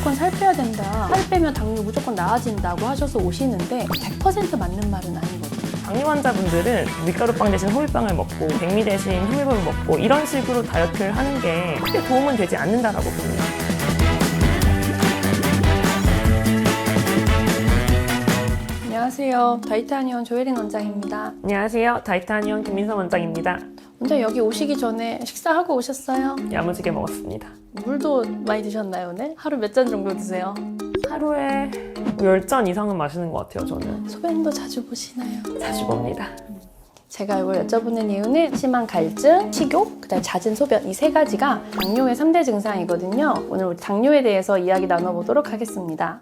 무조건 살 빼야 된다, 살 빼면 당뇨 무조건 나아진다고 하셔서 오시는데 100% 맞는 말은 아니거든요. 당뇨 환자분들은 밀가루빵 대신 호밀빵을 먹고 백미 대신 현미밥을 먹고 이런 식으로 다이어트를 하는 게 크게 도움은 되지 않는다라고 봅니다. 안녕하세요. 다이어트한의원 조혜린 원장입니다. 안녕하세요. 다이어트한의원 김민선 원장입니다. 원장 여기 오시기 전에 식사하고 오셨어요? 야무지게 먹었습니다. 물도 많이 드셨나요 오늘? 하루 몇 잔 정도 드세요? 하루에 10잔 이상은 마시는 것 같아요, 저는. 소변도 자주 보시나요? 자주 봅니다. 제가 이걸 여쭤보는 이유는 심한 갈증, 식욕, 그다음 잦은 소변 이 세 가지가 당뇨의 3대 증상이거든요. 오늘 우리 당뇨에 대해서 이야기 나눠보도록 하겠습니다.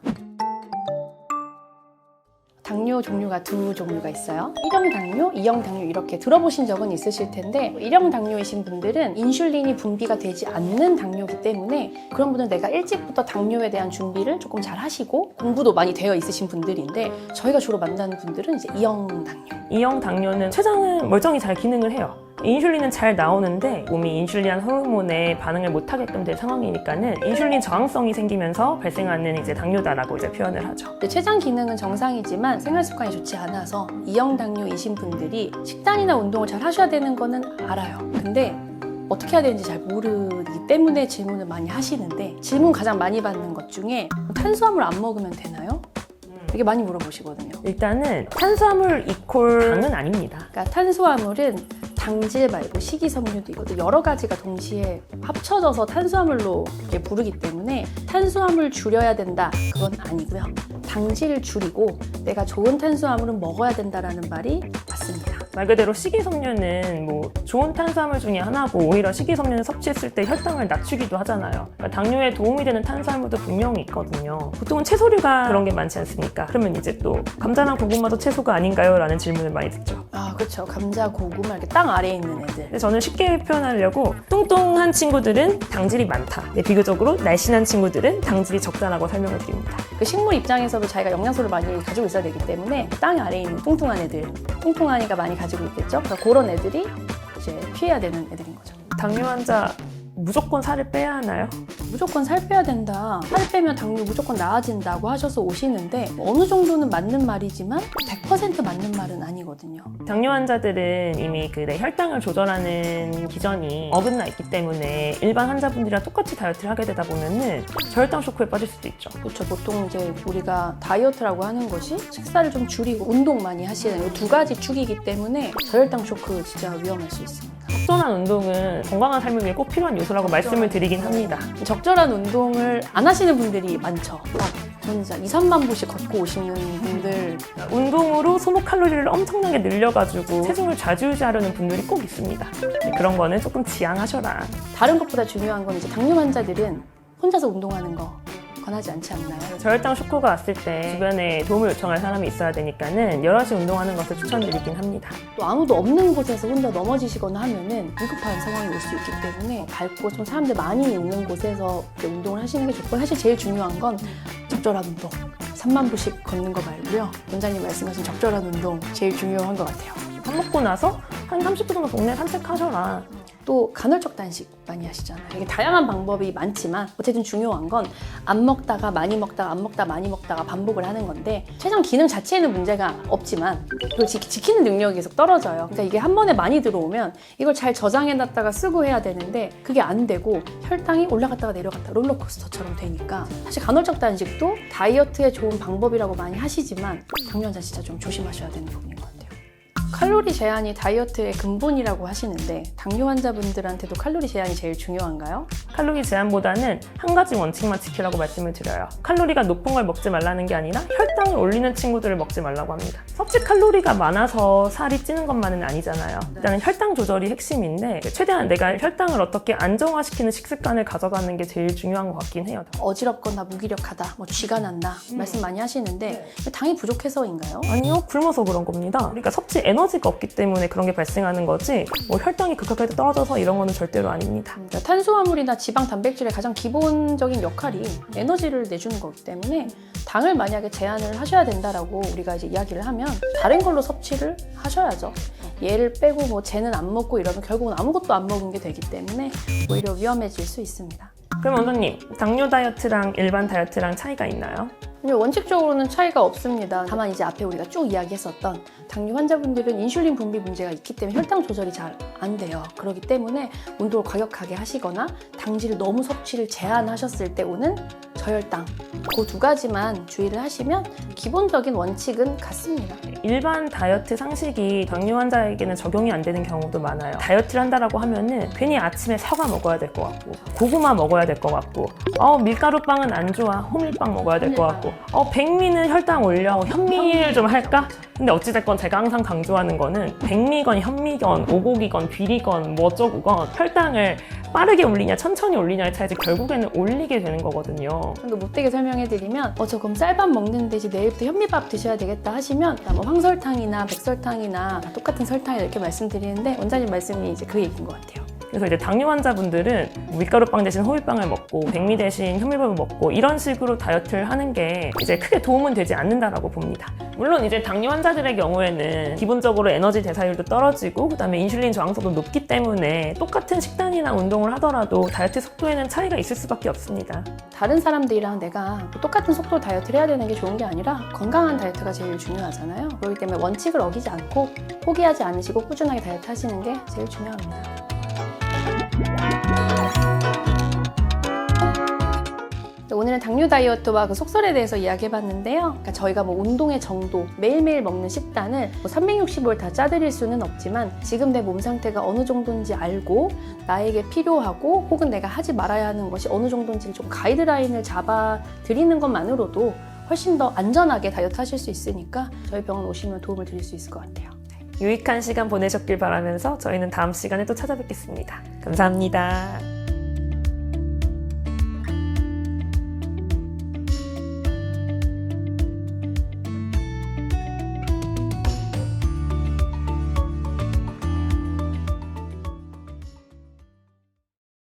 당뇨 종류가 두 종류가 있어요. 1형 당뇨, 2형 당뇨 이렇게 들어보신 적은 있으실 텐데 1형 당뇨이신 분들은 인슐린이 분비가 되지 않는 당뇨이기 때문에 그런 분들은 내가 일찍부터 당뇨에 대한 준비를 조금 잘 하시고 공부도 많이 되어 있으신 분들인데 저희가 주로 만나는 분들은 이제 2형 당뇨. 2형 당뇨는 췌장은 멀쩡히 잘 기능을 해요. 인슐린은 잘 나오는데 몸이 인슐린 호르몬에 반응을 못하게끔 될 상황이니까는 인슐린 저항성이 생기면서 발생하는 이제 당뇨다라고 이제 표현을 하죠. 췌장 기능은 정상이지만 생활 습관이 좋지 않아서 2형 당뇨이신 분들이 식단이나 운동을 잘 하셔야 되는 거는 알아요. 근데 어떻게 해야 되는지 잘 모르기 때문에 질문을 많이 하시는데 질문 가장 많이 받는 것 중에 탄수화물 안 먹으면 되나요? 되게 많이 물어보시거든요. 일단은 탄수화물 이퀄 당은 아닙니다. 그러니까 탄수화물은 당질 말고 식이섬유도 있고 여러 가지가 동시에 합쳐져서 탄수화물로 이렇게 부르기 때문에 탄수화물 줄여야 된다 그건 아니고요. 당질을 줄이고 내가 좋은 탄수화물은 먹어야 된다라는 말이 맞습니다. 말 그대로 식이섬유는 뭐 좋은 탄수화물 중에 하나고 오히려 식이섬유는 섭취했을 때 혈당을 낮추기도 하잖아요. 그러니까 당뇨에 도움이 되는 탄수화물도 분명히 있거든요. 보통은 채소류가 그런 게 많지 않습니까? 그러면 이제 또 감자랑 고구마도 채소가 아닌가요? 라는 질문을 많이 듣죠. 아 그렇죠. 감자, 고구마 이렇게 땅 아래에 있는 애들. 근데 저는 쉽게 표현하려고 뚱뚱한 친구들은 당질이 많다. 비교적으로 날씬한 친구들은 당질이 적다라고 설명을 드립니다. 그 식물 입장에서도 자기가 영양소를 많이 가지고 있어야 되기 때문에 땅 아래에 있는 뚱뚱한 애들, 뚱뚱하니까 많이 가지고 있겠죠. 그러니까 그런 애들이 이제 피해야 되는 애들인 거죠. 당뇨 환자 무조건 살을 빼야 하나요? 무조건 살 빼야 된다, 살 빼면 당뇨 무조건 나아진다고 하셔서 오시는데 어느 정도는 맞는 말이지만 100% 맞는 말은 아니거든요. 당뇨 환자들은 이미 그 내 혈당을 조절하는 기전이 어긋나 있기 때문에 일반 환자분들이랑 똑같이 다이어트를 하게 되다 보면은 저혈당 쇼크에 빠질 수도 있죠. 그렇죠. 보통 이제 우리가 다이어트라고 하는 것이 식사를 좀 줄이고 운동 많이 하시는 이 두 가지 축이기 때문에 저혈당 쇼크 진짜 위험할 수 있습니다. 적절한 운동은 건강한 삶을 위해 꼭 필요한 요소라고 말씀을 드리긴 합니다. 적절한 운동을 안 하시는 분들이 많죠. 저는 진짜 2, 3만 보씩 걷고 오시는 분들 운동으로 소모 칼로리를 엄청나게 늘려가지고 체중을 좌지우지하려는 분들이 꼭 있습니다. 그런 거는 조금 지양하셔라. 다른 것보다 중요한 건 이제 당뇨 환자들은 혼자서 운동하는 거 권하지 않지 않나요? 저혈당 쇼크가 왔을 때 주변에 도움을 요청할 사람이 있어야 되니까는 여럿이 운동하는 것을 추천드리긴 합니다. 또 아무도 없는 곳에서 혼자 넘어지시거나 하면은 위급한 상황이 올 수 있기 때문에 밝고 좀 사람들 많이 있는 곳에서 운동을 하시는 게 좋고 사실 제일 중요한 건 적절한 운동. 3만 보씩 걷는 거 말고요. 원장님 말씀하신 적절한 운동 제일 중요한 것 같아요. 밥 먹고 나서 한 30분 정도 동네 산책하셔라. 또 간헐적 단식 많이 하시잖아요. 이게 다양한 방법이 많지만 어쨌든 중요한 건 안 먹다가 많이 먹다가 안 먹다가 많이 먹다가 반복을 하는 건데 췌장 기능 자체에는 문제가 없지만 이걸 지키는 능력이 계속 떨어져요. 그러니까 이게 한 번에 많이 들어오면 이걸 잘 저장해놨다가 쓰고 해야 되는데 그게 안 되고 혈당이 올라갔다가 내려갔다 롤러코스터처럼 되니까 사실 간헐적 단식도 다이어트에 좋은 방법이라고 많이 하시지만 당뇨 환자 진짜 좀 조심하셔야 되는 부분인 것 같아요. 칼로리 제한이 다이어트의 근본이라고 하시는데 당뇨 환자분들한테도 칼로리 제한이 제일 중요한가요? 칼로리 제한보다는 한 가지 원칙만 지키라고 말씀을 드려요. 칼로리가 높은 걸 먹지 말라는 게 아니라 혈당을 올리는 친구들을 먹지 말라고 합니다. 섭취 칼로리가 많아서 살이 찌는 것만은 아니잖아요. 일단은 혈당 조절이 핵심인데 최대한 내가 혈당을 어떻게 안정화시키는 식습관을 가져가는 게 제일 중요한 것 같긴 해요. 어지럽거나 무기력하다, 뭐 쥐가 난다 말씀 많이 하시는데 당이 부족해서인가요? 아니요, 굶어서 그런 겁니다. 그러니까 섭취 에너지가 없기 때문에 그런 게 발생하는 거지 뭐 혈당이 급격하게 떨어져서 이런 거는 절대로 아닙니다. 탄수화물이나 지방, 단백질의 가장 기본적인 역할이 에너지를 내주는 거기 때문에 당을 만약에 제한을 하셔야 된다라고 우리가 이제 이야기를 하면 다른 걸로 섭취를 하셔야죠. 얘를 빼고 뭐 쟤는 안 먹고 이러면 결국은 아무것도 안 먹은 게 되기 때문에 오히려 위험해질 수 있습니다. 그럼 원장님, 당뇨 다이어트랑 일반 다이어트랑 차이가 있나요? 근데 원칙적으로는 차이가 없습니다. 다만 이제 앞에 우리가 쭉 이야기했었던 당뇨 환자분들은 인슐린 분비 문제가 있기 때문에 혈당 조절이 잘 안 돼요. 그렇기 때문에 운동을 과격하게 하시거나 당질을 너무 섭취를 제한하셨을 때 오는 저혈당, 그 두 가지만 주의를 하시면 기본적인 원칙은 같습니다. 일반 다이어트 상식이 당뇨 환자에게는 적용이 안 되는 경우도 많아요. 다이어트를 한다라고 하면은 괜히 아침에 사과 먹어야 될 것 같고, 고구마 먹어야 될 것 같고, 밀가루빵은 안 좋아, 호밀빵 먹어야 될 것 같고, 백미는 혈당 올려, 현미를 좀 할까? 근데 어찌됐건 제가 항상 강조하는 거는 백미건, 현미건, 오곡이건, 귀리건, 뭐 어쩌고건 혈당을 빠르게 올리냐 천천히 올리냐의 차이지 결국에는 올리게 되는 거거든요. 좀 더 못되게 설명해드리면 저 그럼 쌀밥 먹는데 이제 내일부터 현미밥 드셔야 되겠다 하시면 뭐 황설탕이나 백설탕이나 다 똑같은 설탕이다 이렇게 말씀드리는데 원장님 말씀이 이제 그 얘기인 것 같아요. 그래서 이제 당뇨 환자분들은 밀가루빵 대신 호밀빵을 먹고 백미 대신 현미밥을 먹고 이런 식으로 다이어트를 하는 게 이제 크게 도움은 되지 않는다라고 봅니다. 물론 이제 당뇨 환자들의 경우에는 기본적으로 에너지 대사율도 떨어지고 그다음에 인슐린 저항성도 높기 때문에 똑같은 식단이나 운동을 하더라도 다이어트 속도에는 차이가 있을 수밖에 없습니다. 다른 사람들이랑 내가 똑같은 속도로 다이어트를 해야 되는 게 좋은 게 아니라 건강한 다이어트가 제일 중요하잖아요. 그렇기 때문에 원칙을 어기지 않고 포기하지 않으시고 꾸준하게 다이어트 하시는 게 제일 중요합니다. 오늘은 당뇨 다이어트와 그 속설에 대해서 이야기해봤는데요. 그러니까 저희가 뭐 운동의 정도, 매일매일 먹는 식단을 365일 다 짜드릴 수는 없지만 지금 내 몸 상태가 어느 정도인지 알고 나에게 필요하고 혹은 내가 하지 말아야 하는 것이 어느 정도인지를 좀 가이드라인을 잡아드리는 것만으로도 훨씬 더 안전하게 다이어트 하실 수 있으니까 저희 병원 오시면 도움을 드릴 수 있을 것 같아요. 유익한 시간 보내셨길 바라면서 저희는 다음 시간에 또 찾아뵙겠습니다. 감사합니다.